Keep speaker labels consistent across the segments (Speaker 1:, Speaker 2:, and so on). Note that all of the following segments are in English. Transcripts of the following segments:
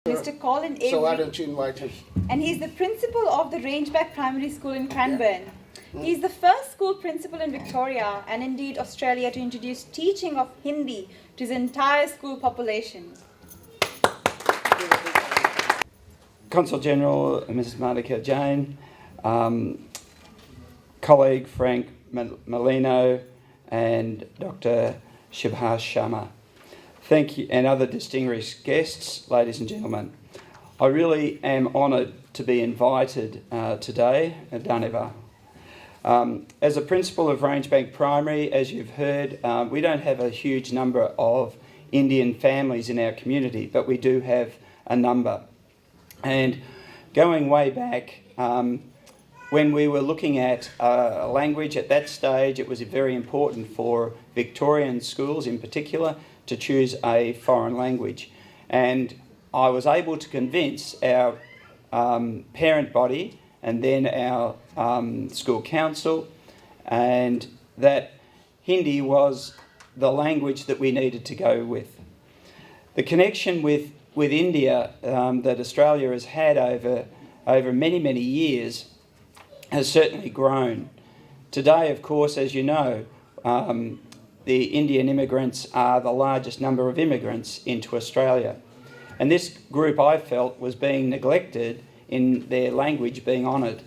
Speaker 1: Mr. Collin.
Speaker 2: So why don't you invite him?
Speaker 1: And he's the principal of the Rangeback Primary School in Crainbourne. He's the first school principal in Victoria and indeed Australia to introduce teaching of Hindi to his entire school population.
Speaker 3: Consul General Mrs. Monica Jane, colleague Frank Molino and Dr. Shibhash Sharma. Thank you, and other distinguished guests, ladies and gentlemen. I really am honoured to be invited today at Dhanyavad. As a principal of Rangebank Primary, as you've heard, we don't have a huge number of Indian families in our community, but we do have a number. And going way back, when we were looking at a language at that stage, it was very important for Victorian schools in particular to choose a foreign language. And I was able to convince our parent body and then our school council and that Hindi was the language that we needed to go with. The connection with India that Australia has had over many, many years has certainly grown. Today, of course, as you know, the Indian immigrants are the largest number of immigrants into Australia. And this group, I felt, was being neglected in their language being honoured.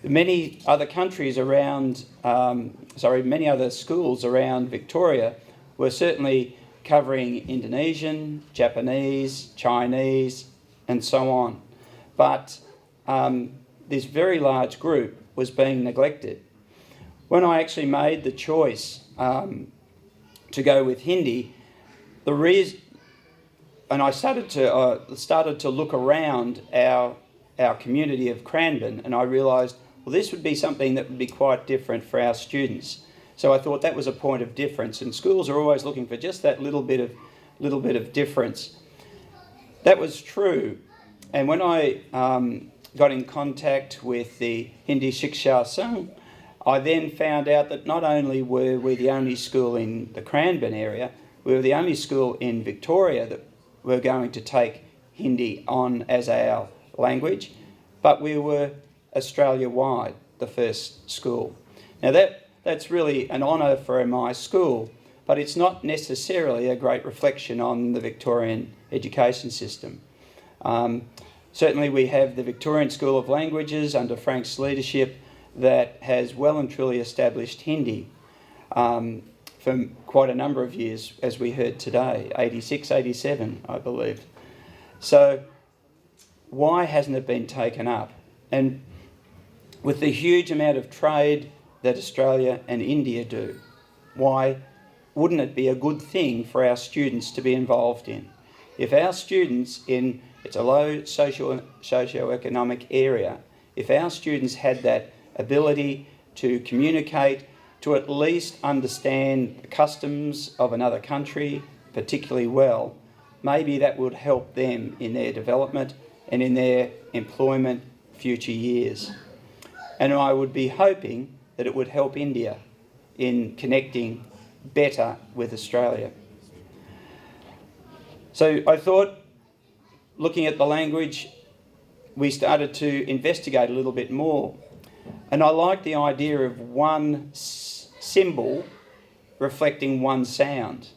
Speaker 3: Many other countries around, many other schools around Victoria were certainly covering Indonesian, Japanese, Chinese, and so on. But this very large group was being neglected. When I actually made the choice to go with Hindi, the reason, and I started to look around our community of Crainbourne, and I realised, well, this would be something that would be quite different for our students. So I thought that was a point of difference, and schools are always looking for just that little bit of difference. That was true, and when I got in contact with the Hindi Shiksha Sangh, I then found out that not only were we the only school in the Crainbourne area, we were the only school in Victoria that were going to take Hindi on as our language, but we were Australia-wide, the first school. Now that's really an honour for my school, but it's not necessarily a great reflection on the Victorian education system. Certainly we have the Victorian School of Languages under Frank's leadership that has well and truly established Hindi for quite a number of years, as we heard today, 86, 87, I believe. So why hasn't it been taken up? And with the huge amount of trade that Australia and India do, why wouldn't it be a good thing for our students to be involved in? If our students it's a low socio-economic area, if our students had that ability to communicate, to at least understand the customs of another country particularly well, maybe that would help them in their development and in their employment future years. And I would be hoping that it would help India in connecting better with Australia. So I thought, looking at the language, we started to investigate a little bit more. And I like the idea of one symbol reflecting one sound,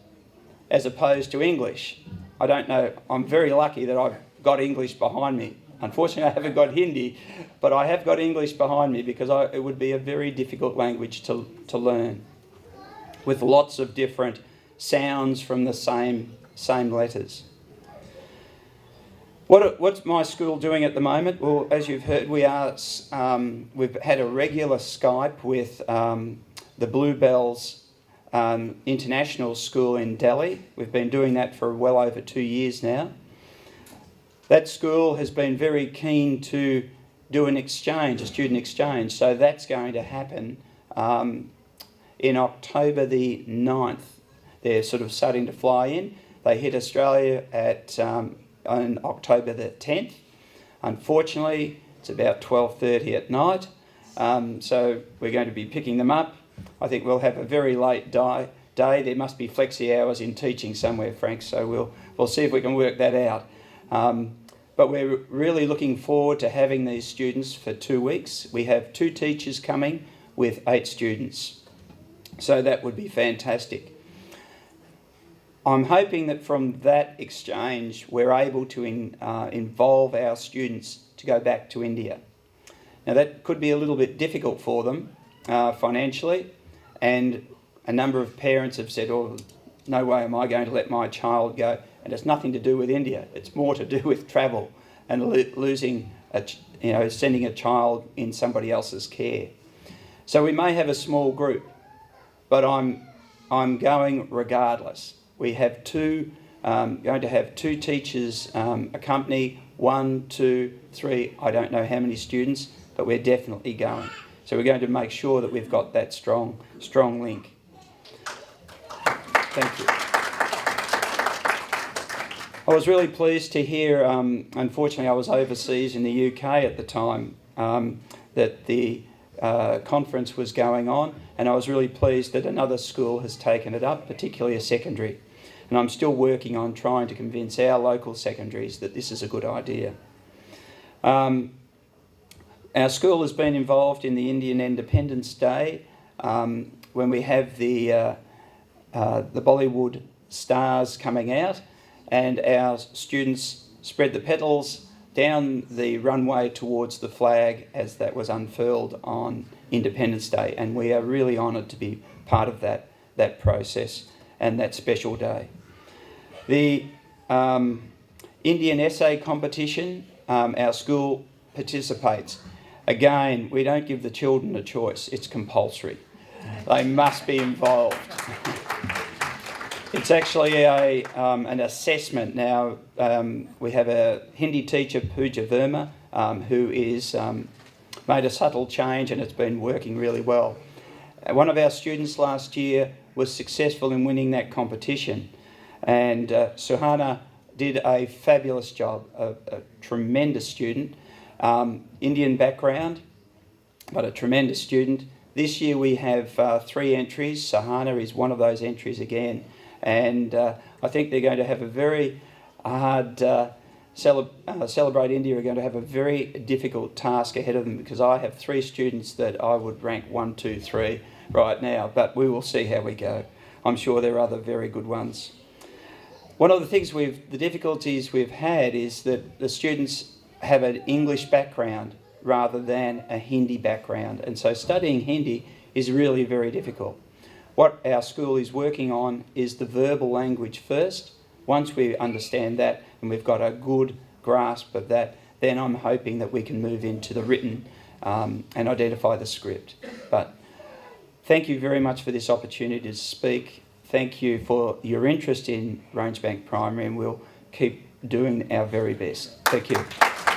Speaker 3: as opposed to English. I don't know, I'm very lucky that I've got English behind me. Unfortunately, I haven't got Hindi, but I have got English behind me because it would be a very difficult language to learn, with lots of different sounds from the same letters. What's my school doing at the moment? Well, as you've heard, we've had a regular Skype with the Bluebells International School in Delhi. We've been doing that for well over 2 years now. That school has been very keen to do an exchange, a student exchange, so that's going to happen in October the 9th. They're sort of starting to fly in. They hit Australia on October the 10th. Unfortunately, it's about 12:30 at night, so we're going to be picking them up. I think we'll have a very late day. There must be flexi hours in teaching somewhere, Frank, so we'll see if we can work that out. but we're really looking forward to having these students for 2 weeks. We have 2 teachers coming with 8 students, so that would be fantastic. I'm hoping that from that exchange we're able to involve our students to go back to India. Now that could be a little bit difficult for them financially, and a number of parents have said, oh, no way am I going to let my child go. And it's nothing to do with India, it's more to do with travel and sending a child in somebody else's care. So we may have a small group, but I'm going regardless. We have going to have 2 teachers accompany 1, 2, 3, I don't know how many students, but we're definitely going. So we're going to make sure that we've got that strong link. Thank you. I was really pleased to hear, unfortunately I was overseas in the UK at the time, that the conference was going on, and I was really pleased that another school has taken it up, particularly a secondary. And I'm still working on trying to convince our local secondaries that this is a good idea. Our school has been involved in the Indian Independence Day when we have the Bollywood stars coming out, and our students spread the petals down the runway towards the flag as that was unfurled on Independence Day, and we are really honoured to be part of that process and that special day. The Indian essay competition, our school participates. Again, we don't give the children a choice, it's compulsory. They must be involved. It's actually an assessment. Now, we have a Hindi teacher, Pooja Verma, who is made a subtle change, and it's been working really well. One of our students last year was successful in winning that competition, and Suhana did a fabulous job, a tremendous student, Indian background, but a tremendous student. This year we have 3 entries. Suhana is one of those entries again, and I think they're going to have a very hard, Celebrate India are going to have a very difficult task ahead of them, because I have 3 students that I would rank 1, 2, 3 right now, but we will see how we go. I'm sure there are other very good ones. One of the things the difficulties we've had is that the students have an English background rather than a Hindi background, and so studying Hindi is really very difficult. What our school is working on is the verbal language first. Once we understand that and we've got a good grasp of that, then I'm hoping that we can move into the written and identify the script. But thank you very much for this opportunity to speak. Thank you for your interest in Rangebank Primary, and we'll keep doing our very best. Thank you.